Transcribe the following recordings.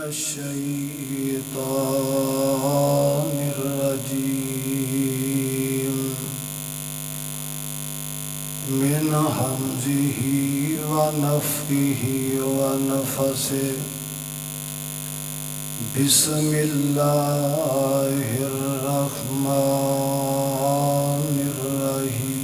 الشيطان الرجيم من همزه ونفخه ونفثه بسم الله الرحمن الرحيم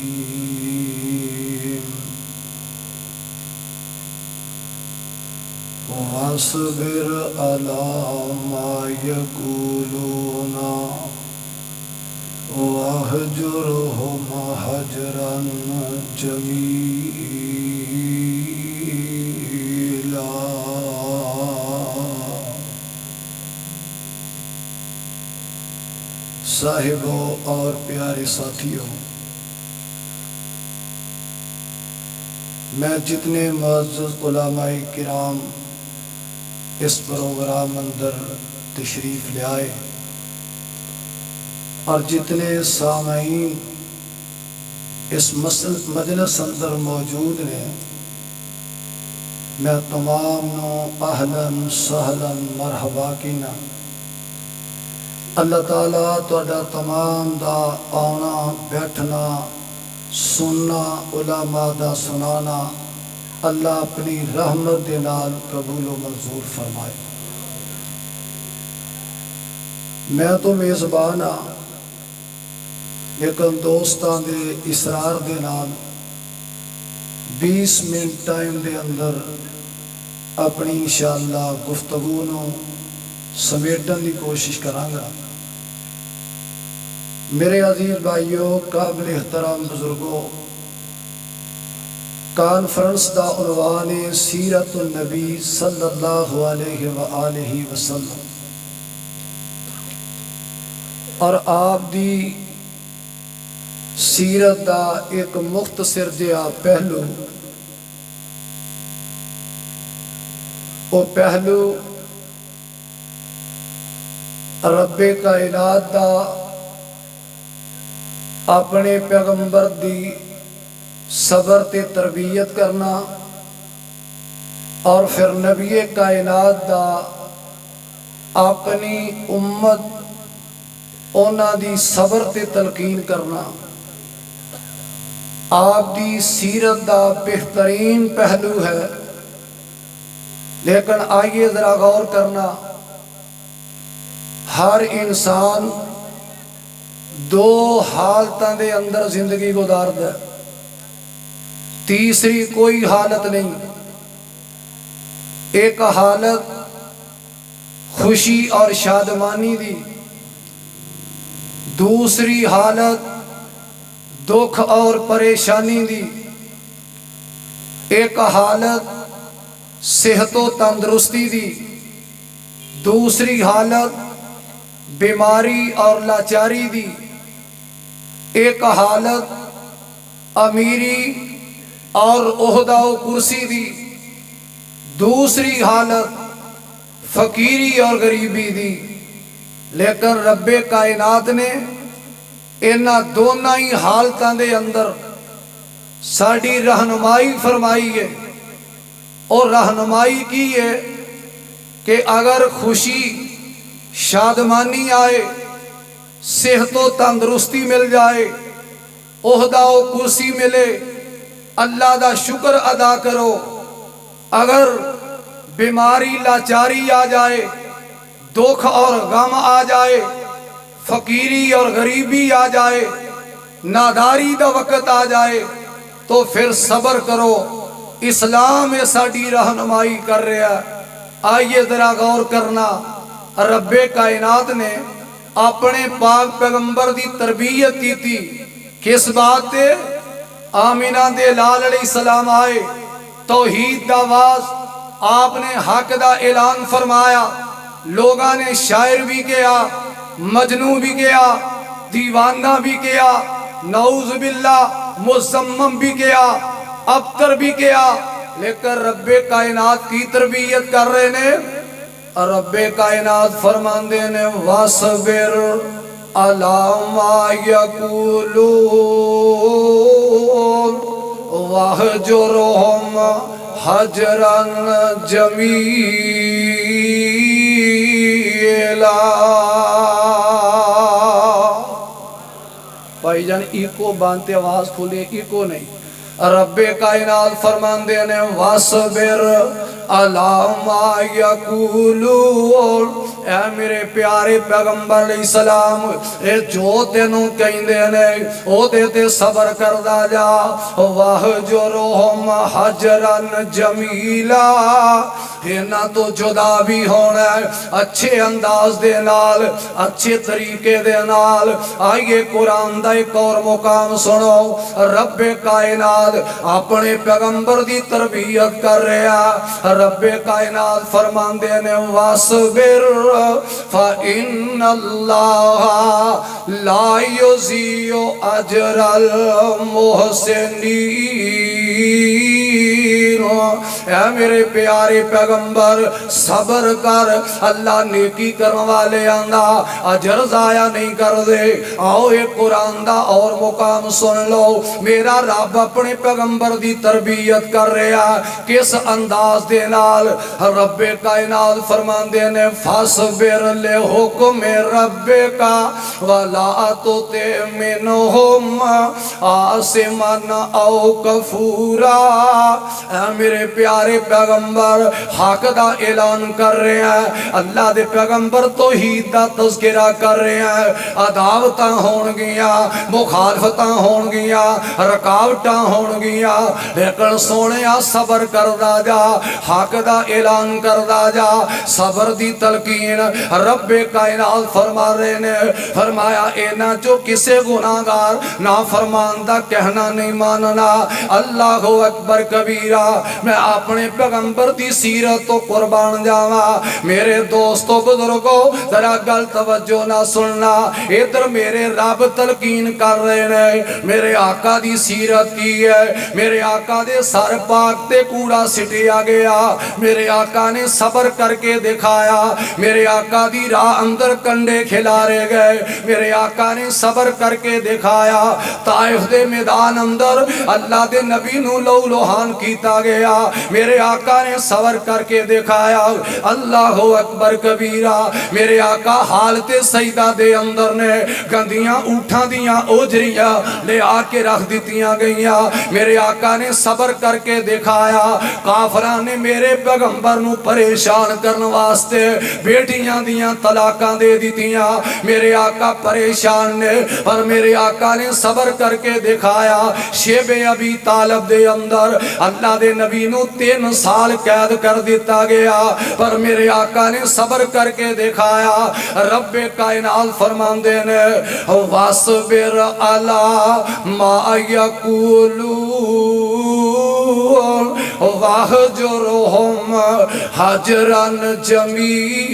واصبر على ما يقولون واهجرهم هجرا جميلا۔ صاحبوں اور پیارے ساتھیوں، میں جتنے معزز علماء کرام اس پروگرام اندر تشریف لے آئے اور جتنے سامعین اس مجلس اندر موجود نے، میں تمام نو اہلاً سہلاً مرحبا کینا۔ اللہ تعالیٰ تہاڈا تمام دا آنا بیٹھنا سننا علماء دا سنانا اللہ اپنی رحمت دے نال قبول و منظور فرمائے۔ میں تو میزبان ہاں، لیکن دوستاں دے اصرار دے نال 20 منٹ ٹائم دے اندر اپنی انشاءاللہ گفتگو نو سمیٹن دی کوشش کرانگا۔ میرے عزیز بھائیوں، قابل احترام بزرگوں، کانفرنس دا عنوان سیرت النبی صلی اللہ علیہ وآلہ وسلم، اور آپ دی سیرت دا ایک مختصر جہا پہلو، وہ پہلو رب کائنات دا اپنے پیغمبر دی صبر تے تربیت کرنا، اور پھر نبی کائنات دا اپنی امت اونا دی صبر تے تلقین کرنا۔ آپ دی سیرت دا بہترین پہلو ہے، لیکن آئیے ذرا غور کرنا، ہر انسان دو حالتاں دے اندر زندگی گزارد ہے، تیسری کوئی حالت نہیں۔ ایک حالت خوشی اور شادمانی دی، دوسری حالت دکھ اور پریشانی دی، ایک حالت صحت و تندرستی دی، دوسری حالت بیماری اور لاچاری دی، ایک حالت امیری اور عہدہ و کرسی دی، دوسری حالت فقیری اور غریبی دی۔ لیکن رب کائنات نے انہاں دونوں ہی حالتاں دے اندر ساڑی رہنمائی فرمائی ہے، اور رہنمائی کی ہے کہ اگر خوشی شادمانی آئے، صحت و تندرستی مل جائے، عہدہ و کرسی ملے، اللہ دا شکر ادا کرو۔ اگر بیماری لاچاری آ جائے، دکھ اور غم آ جائے، فقیری اور غریبی آ جائے، ناداری دا وقت آ جائے، تو پھر صبر کرو۔ اسلام ساڑی رہنمائی کر رہا ہے۔ آئیے ذرا غور کرنا، رب کائنات نے اپنے پاک پیغمبر دی تربیت کی تھی کس بات تے؟ آمینہ دے لال علیہ السلام آئے، توحید دا آواز آپ نے حق دا اعلان فرمایا، لوگاں نے شاعر بھی کیا، مجنون بھی کیا، دیوانہ بھی کیا، نعوذ باللہ مزمم بھی کیا، ابتر بھی کیا، لیکن رب کائنات کی تربیت کر رہے نے۔ رب کائنات فرماندے نے وَاصْبِرْ عَلَى مَا يَقُولُونَ وَاهْجُرْهُمْ هَجْرًا جَمِيلًا۔ भाई जान इको बांधते आवाज खुले इको नहीं रब्बे कायनात फरमांदे ने वासबिर अला मा यकूलून ऐ मेरे प्यारे पैगंबर अलैहिस्सलाम ए जो तेनू कहंदे ने ओदे ते सबर करदा जा वाहजुरहुम हजरन जमीला इन्हां तो जुदा भी होना अच्छे अंदाज दे नाल अच्छे तरीके दे नाल आइए कुरान दा एक और मुकाम सुनो रब्बे कायनात अपने पैगंबर दी तरबियत कर रहा रब्बे कायनात फरमांदे ने वासबिर फा इन्नल्लाह ला युज़ीउ अजरल मुहसिनीन ऐ मेरे प्यारे पैगंबर सबर कर अल्लाह नेकी करने वाले आंदा अजर जाया नहीं कर दे आओ ये कुरान दा और मुकाम सुन लो मेरा रब अपने पैगंबर दी तरबियत कर रहा किस अंदाज दे नाल रब्बे कायनात फरमांदे ने फसबिर ले हुक्म रब्बे का वला तुति मिनहुम आसिमन औ कफूरा मेरे प्यारे पैगंबर हक दा ऐलान कर रहे हैं अल्लाह दे पैगंबर तौहीद दा तज़किरा कर रहे हैं अदावतां होणगियां मुखालफतां होणगियां रुकावटां होणगियां लेकिन सोहणिया सबर करदा जा हक दा ऐलान करदा जा सबर दी तलकीन रब्बे कायनात फरमा रहे ने फरमाया इन्हां चो किसे गुनाहगार ना फरमान दा कहना नहीं मानना अल्लाहु अकबर कबीरा मैं अपने पैगंबर दी सीरत तो कुर्बान जावा मेरे दोस्तों बुजुर्गों जरा गल तवज्जो ना सुनना इधर मेरे रब तलकीन कर रहे ने मेरे आका दी सीरत की है मेरे आका दे सर पाक ते कूड़ा सिटिया गया मेरे आका ने सबर करके दिखाया मेरे आका दी राह अंदर कंडे खिलारे गए मेरे आका ने सबर करके दिखाया ताइफ दे मैदान अंदर अल्लाह दे नबी नू लहू लुहान कीता गया मेरे आका ने सबर करके दिखाया अल्लाहु अकबर कबीरा मेरे आका हालते सजदा दे अंदर ने गंदियां ऊठां दियां ओजरियां ले आके रख दितियां गईयां मेरे आका ने सबर करके दिखाया काफरां ने मेरे पैगंबर नू परेशान करने वास्ते बेटियां दियां तलाकां दे दितियां मेरे आका परेशान ने पर मेरे आका ने सबर करके दिखाया शेबे अबी तालिब दे अंदर अल्लाह दे नबी नू 3 साल कैद कर दिता गया पर मेरे आका ने सबर करके दिखाया रब्बे कायनात फरमांदे ने वासबिर अला मा यकूलून वाहजुरहुम हजरन जमीला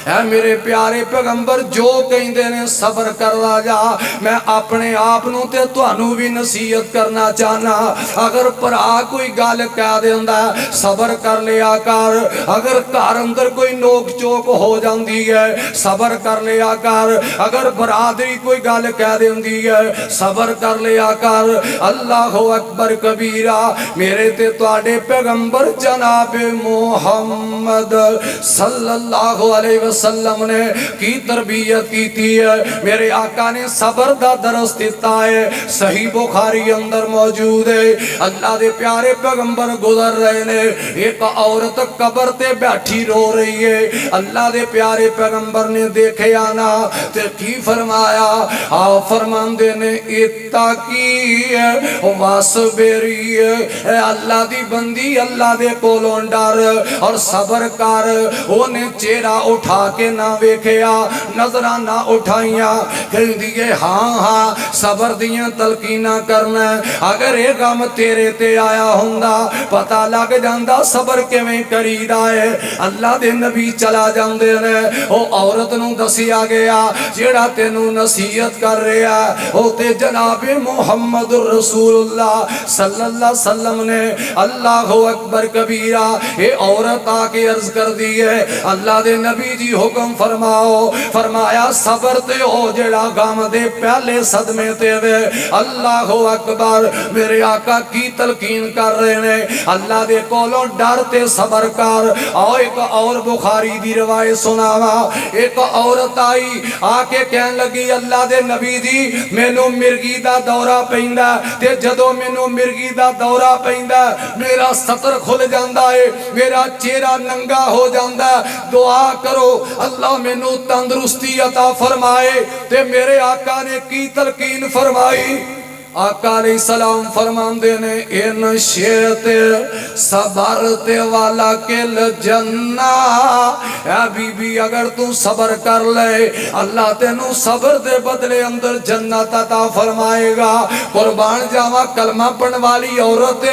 ऐ मेरे प्यारे पैगंबर जो कहते ने सबर कर जा मैं अपने आप नू ते तुहानू भी नसीहत करना चाहना अगर भरा कोई गल कह देंदा सबर कर लिया कर अगर घर अंदर कोई नोक चोक हो जाती है सबर कर लिया कर अगर बरादरी कोई गल कह देंदी है सबर कर लिया कर अल्लाहु अकबर कबीरा मेरे ते तुहाडे पैगंबर जनाब मुहम्मद सल्लल्लाहु अलैहि वसल्लम ने की तरबियत की है मेरे आका ने सबर दा दरस दिता है सही बुखारी अंदर मौजूद है अल्लाह दे प्यारे पैगंबर गुजर रहे ने एक औरत कब्र ते बैठी रो रही है अल्लाह दे प्यारे पैगंबर ने देखे आना ते की फरमाया आ फरमांदे ने इत्ताकी वासबिरी अल्लाह दी बंदी अल्लाह दे कोलों डर और सबर कर ओने चेहरा उठा के ना वेखिया नजरा ना उठाइया कहंदी है हाँ हाँ सबर दियां तलकीना करना अगर ये गम तेरे ते आया हुंदा पता लग जांदा सबर किवें करीदा है अल्लाह दे नबी चला जांदे ने ओ औरत नू दसिया गया जेड़ा तेनू नसीहत कर रहा ओ ते जनाबे मुहम्मद रसूलुल्लाह सल्लल्लाहु अलैहि वसल्लम ने अल्लाहु अकबर कबीरा ये औरत आके अर्ज कर दी है अल्लाह दे नबी जी हुक्म फरमा फरमाओ। फरमाया सबर ते हो जेड़ा गम दे पहले सदमे ते वे। अल्लाह अकबर। मेरे आका की तलकीन कर रहे ने, अल्लाह दे कोलों डर ते सबर कर। आओ एक और बुखारी दी रिवायत सुनावा। एक औरत आई आके कहन लगी अल्लाह दे नबी जी मैनू मिर्गी दा दौरा पैंदा ते जदों मैनू मिर्गी दा दौरा पैंदा मेरा सतर खुल जांदा है, मेरा चेहरा नंगा हो जांदा। दुआ करो अल्लाह मैनू तंदुरुस्ती अता फरमाए। ते मेरे आका ने की तलकीन फरमाई। आका अलैहिस्सलाम फरमांदे ने इन शेते सबर वाला किल जन्ना। ऐ बीबी अगर तू सबर कर ले अल्लाह तेनू सबर दे बदले अंदर जन्नत अता फरमाएगा। कुर्बान जावा कलमा पढ़न वाली औरत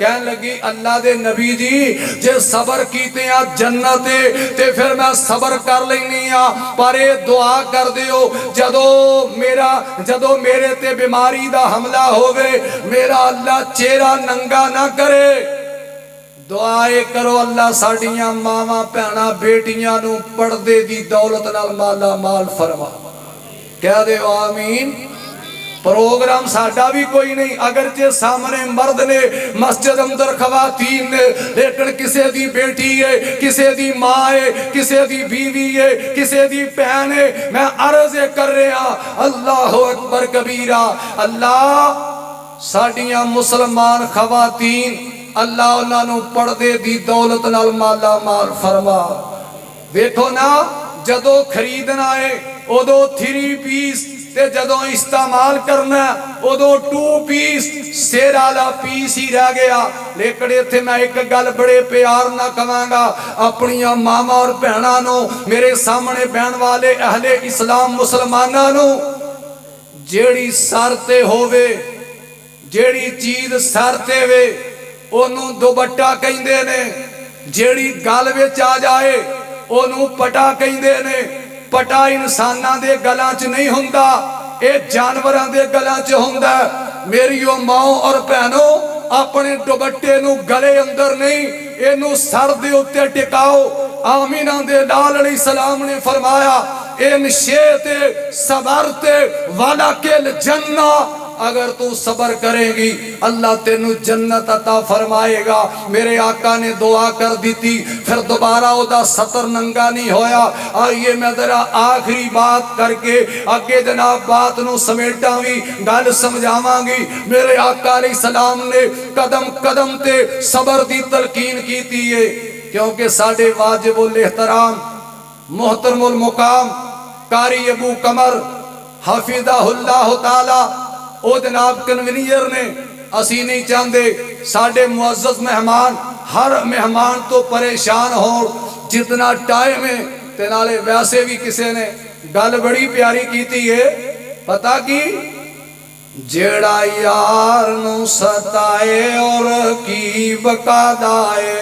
कहन लगी अल्लाह दे नबी जी जे सबर कीते आ जन्नत ते फिर मैं सबर कर लेनी आ, पर ये दुआ कर दियो जदों मेरे ते बीमारी दा हमला होवे मेरा अल्लाह चेहरा नंगा ना करे। दुआए करो अल्लाह साडियां मावां भैणां बेटियां नू पर्दे दी दौलत नाल माला माल फरमा। कह दे आमीन। प्रोग्राम साडा भी कोई नहीं, अगर जे सामने मर्द ने मस्जिद अंदर खवातीन ने, लेकिन किसी दी बेटी है, किसी दी माँ है, किसी दी बीवी है, किसी दी बहन है, मैं अर्ज कर रहा अल्लाह अकबर कबीरा। अल्लाह साडियां मुसलमान खवातीन अल्लाह उन्होंने पर्दे दी दौलत नाल माला माल फरमा। देखो ना जदों खरीदना है उदों 3 पीस ते जदों इस्तेमाल करना उदों 2 पीस, सिर वाला पीस ही रह गया। लेकिन इत्थे मैं एक गल बड़े प्यार ना कहांगा अपनियां मावां और भैणां नूं, मेरे सामने बहन वाले अहले इस्लाम मुसलमानां नूं, जेड़ी सर ते होवे, जेड़ी चीज सर ते वे ओनू दुपट्टा कहिंदे ने, जेड़ी गल विच आ जाए ओनू पटा कहिंदे ने। पटा इंसानां दे गलां च नहीं हुंदा, ये जानवरां दे गलां च हुंदा। मेरियो माओ और भैनों अपने दुपट्टे नू गले अंदर नहीं इनू सर दे उत्ते टिकाओ। आमीना दे लाल अलैहिस्सलाम ने फरमाया इन शेते सबर वाला किल जन्ना। अगर तू सबर करेगी अल्लाह तेनू जन्नत अता फरमाएगा। मेरे आका ने दुआ कर दी थी, फिर दोबारा ओदा सतर नंगा नहीं होया। आइए मैं जरा आखिरी बात करके अगे जनाब बात नू समेटा भी गल समझावांगी। मेरे आका अलैहिस्सलाम ने कदम कदम ते सबर दी तलकीन की थी है, क्योंकि साडे वाजिबुल एहतराम मुहतरमुल मुकाम कारी अबू कमर हफिज़हुल्लाह ताला ओ जनाब कन्वीनियर ने, असी नहीं चाहते साडे मुअज़्ज़ज़ मेहमान हर मेहमान तो परेशान हो जितना टाइम है। ते नाले वैसे भी किसी ने गल बड़ी प्यारी की है, पता की जेड़ा यार नू सताए और की बकादाए,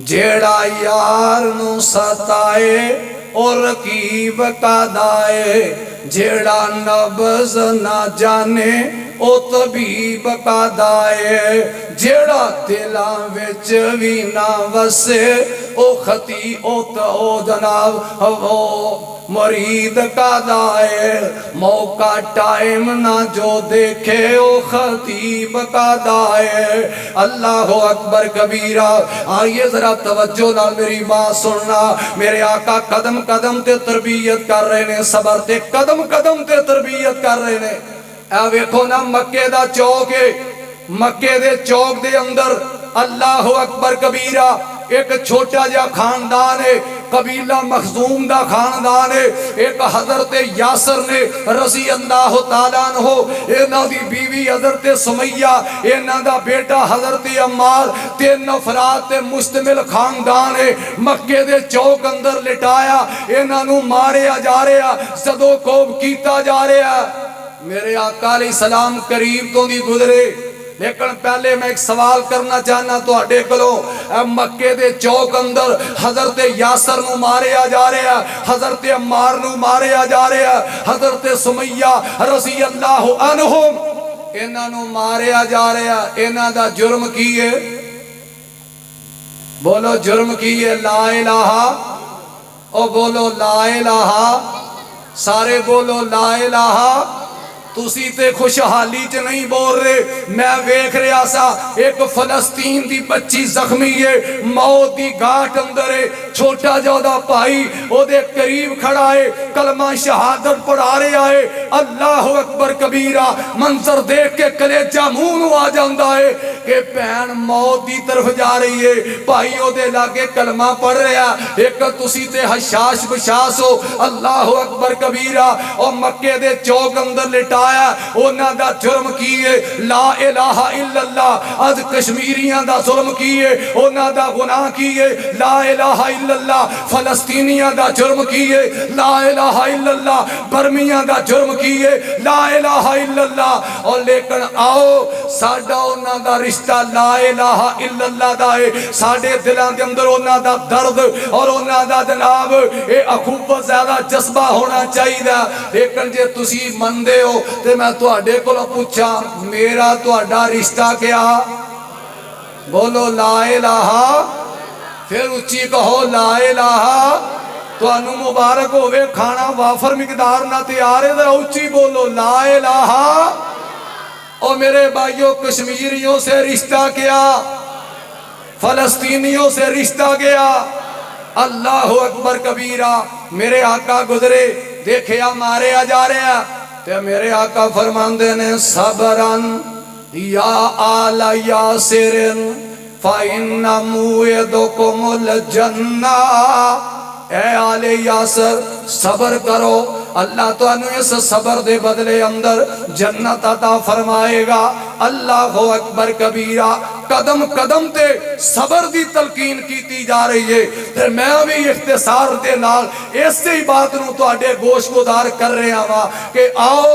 जेड़ा यार नू सताए और रकीब का दाए, जेड़ा नब्ज़ ना जाने ओ तबीब का दाए, जेड़ा दिलां विच भी ना वसे ओ खती ओ तो जनाब वो मरीद का दाए, मौका टाइम ना जो देखे ओ खतीब का दाए। अल्लाह अकबर कबीरा। आइए जरा तवज्जो नाल मेरी बात सुनना। मेरे आका कदम कदम ते तरबियत कर रहे ने, सबर ते कदम कदम ते तरबियत कर रहे ने। ए वेखो ना मक्के दा चौक है, मक्के दे चौक दे अंदर अल्लाह अकबर कबीरा एक छोटा जा खानदान है, कबीला मखजूम दा खानदान है। एक हजरत यासर ने रज़ी अल्लाह ताला अन्हु, इन्हां दी बीवी हजरत सुमैया, इन्हां दा बेटा हजरत अम्मार, 3 अफराद ते मुश्तमिल खानदान है। मक्के दे चौक अंदर लिटाया, इन्हां नू मारिया जा रहा, ज़दोकोब कीता जा रहा। मेरे आका अलैहिस्सलाम करीब तो नहीं गुजरे, लेकिन पहले मैं एक सवाल करना चाहना तुहाडे कोलों। मक्के दे चौक अंदर हजरत यासर नू मारिया जा रहा, हजरत अम्मार नू मारिया जा रहा, हजरत सुमैया रज़ी अल्लाह अन्हुम इन्हां नू मारिया जा रहा। इन्हां दा जुर्म की है? बोलो जुर्म की है? ला इलाहा। او بولو لا الہ، سارے بولو لا الہ۔ تسی تے خوشحالی چ نہیں بول رہے، میں ویکھ رہا سا ایک فلسطین دی بچی زخمی ہے، موت دی گھاٹ اندر ہے، چھوٹا جودا بھائی او دے قریب کھڑا ہے، کلمہ شہادت پڑھا رہا ہے، اللہ اکبر کبیرہ۔ منظر دیکھ کے کلیجہ منہ نو آ جاندا ہے کہ بہن موت دی طرف جا رہی ہے، بھائی او دے لاگے کلمہ پڑھ رہا، ایک تسی تے حشاش بشاس ہو، اللہ اکبر کبیرہ۔ او مکے دے چوک اندر لٹا اونا دا جرم کیے لا الہ الا اللہ، از کشمیریاں دا ظلم کیے اونا دا گناہ کیے لا الہ الا اللہ، فلسطینیاں دا جرم کیے لا الہ الا اللہ، برمیاں دا جرم کیے لا الہ الا اللہ۔ اور لیکن آؤ ساڈا اونا دا رشتہ لا الہ الا اللہ دا ہے، ساڈے دلان دے اندر اونا دا درد اور اونا دا جناب اے اخوت زیادہ جذبہ ہونا چاہیے۔ لیکن جے تسی مندے ہو تے میں تواڈے کولوں پوچھا میرا تواڈا رشتہ کیا؟ بولو لا الہ، پھر اچھی کہو لا الہ۔ تانوں مبارک ہوئے کھانا وافر مقدار نہ تیار ہے، ذرا اچھی بولو لا الہ۔ اور میرے بھائیوں کشمیریوں سے رشتہ کیا؟ فلسطینیوں سے رشتہ کیا؟ اللہ اکبر کبیرہ۔ میرے آقا گزرے دیکھیا مارے جا رہے ہیں تے میرے آقا فرماندے نے صبرن یا آل یاسرن فَإِنَّ مُوعِدُکُمُ الْجَنَّةَ، اے آل یاسر صبر کرو، اللہ تو انہوں اس صبر دے بدلے اندر جنت عطا فرمائے گا۔ اللہ اکبر کبیرہ۔ قدم قدم تے صبر دی تلقین کیتی جا رہی ہے، پھر میں بھی اختصار دے نال اس سے ہی بات نو تو آڈے گوش گدار کر رہے ہیں کہ آؤ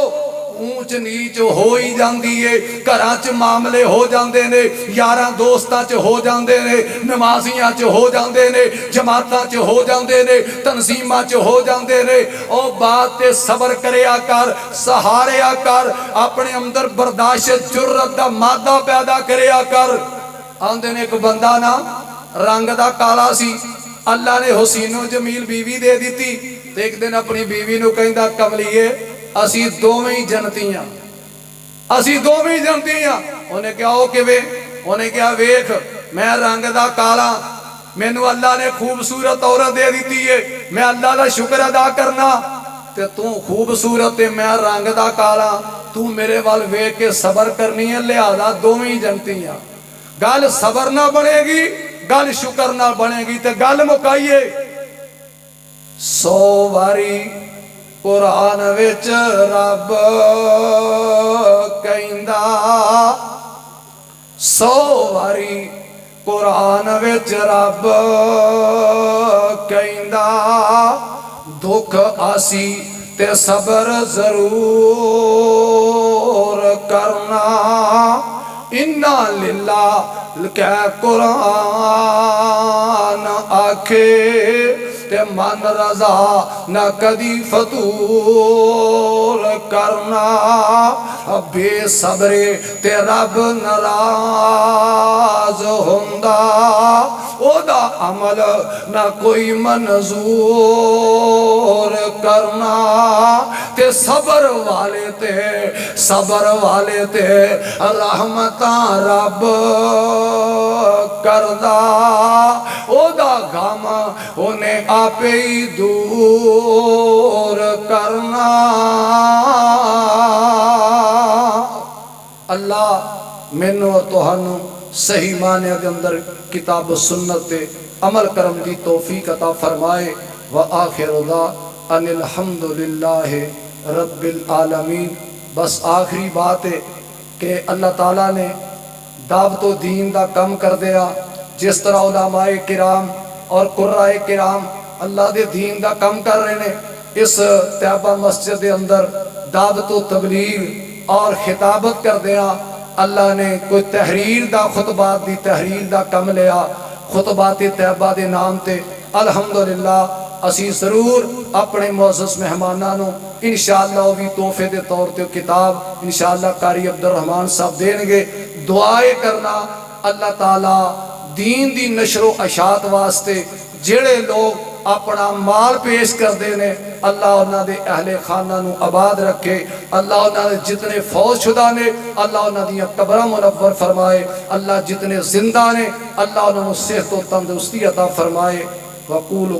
اونچ نیچ ہو ہی جاندی ہے، گھراں چ معاملے ہو جاندے نے، یاراں دوستاں چ ہو جاندے نے، نمازیاں چ ہو جاندے نے، جماعتاں چ ہو جاندے نے، تنظیماں چ ہو جاندے نے۔ او بات تے صبر کریا کر، سہاریا کر، اپنے اندر برداشت جرت دا مادہ پیدا کریا کر۔ آندے نے ایک بندہ نا رنگ دا کالا سی، اللہ نے حسین و جمیل بیوی دے دیتی، تے ایک دن اپنی بیوی نو کہندا کملیے اسی دوویں جنتیاں، اسی دوویں جنتیاں۔ انہیں کیا ہو کہ انہیں کیا ویکھ میں رنگ دا کالا، میں نو اللہ نے خوبصورت عورت دے دیتی ہے، میں اللہ دا شکر ادا کرنا، تے تو خوبصورت ہے میں رنگ دا کالا، تو میرے وال ویکھ کے صبر کرنی ہے، لہذا دوویں جنتیاں۔ گل صبر نہ بنے گی، گل شکر نہ بنے گی، تے گل مکائیے۔ 100 واری قرآن وچ رب کہندا، 100 واری قرآن وچ رب کہندا، دکھ آسی تے صبر ضرور کرنا، اِنَّا لِلَّهِ کہ قرآن آکھے تے من رضا نہ کدی فتور کرنا، بے صبرے تے رب ناراض ہوندا، او دا عمل نہ کوئی منظور کرنا، تے صبر والے تے رحمتاں رب کردا، او دا غم انہیں آپ ہی دور کرنا۔ اللہ مینوں تہانوں صحیح معنی کے اندر کتاب و سنت تے عمل کرم دی توفیق عطا فرمائے۔ وآخر دعوانا ان الحمدللہ رب العالمین۔ بس آخری بات ہے کہ اللہ تعالیٰ نے دعوت و دین دا کم کر دیا، جس طرح علماء کرام اور قرآء کرام اللہ دے دین دا کم کر رہے ہیں، اس طیبہ مسجد دے اندر دعوت و تبلیغ اور خطابت کر دیا، اللہ نے کوئی تحریر دا خطبات دی تحریر دا کم لیا، خطبات طیبہ دے نام تے الحمدللہ اسی ضرور اپنے معزز مہمانانوں انشاءاللہ وہ بھی تحفے دے طور تے کتاب انشاءاللہ قاری عبدالرحمن صاحب دیں گے۔ دعائے کرنا اللہ تعالیٰ دین دی نشر و اشاعت واسطے جڑے لوگ اپنا مال پیش کرتے ہیں، اللہ انہاں دے اہل خانہ نو آباد رکھے، اللہ انہاں دے جتنے فوت شدہ نے اللہ انہاں دیاں قبراں منور فرمائے، اللہ جتنے زندہ نے اللہ انہاں نو صحت و تندرستی عطا فرمائے۔ وقولوا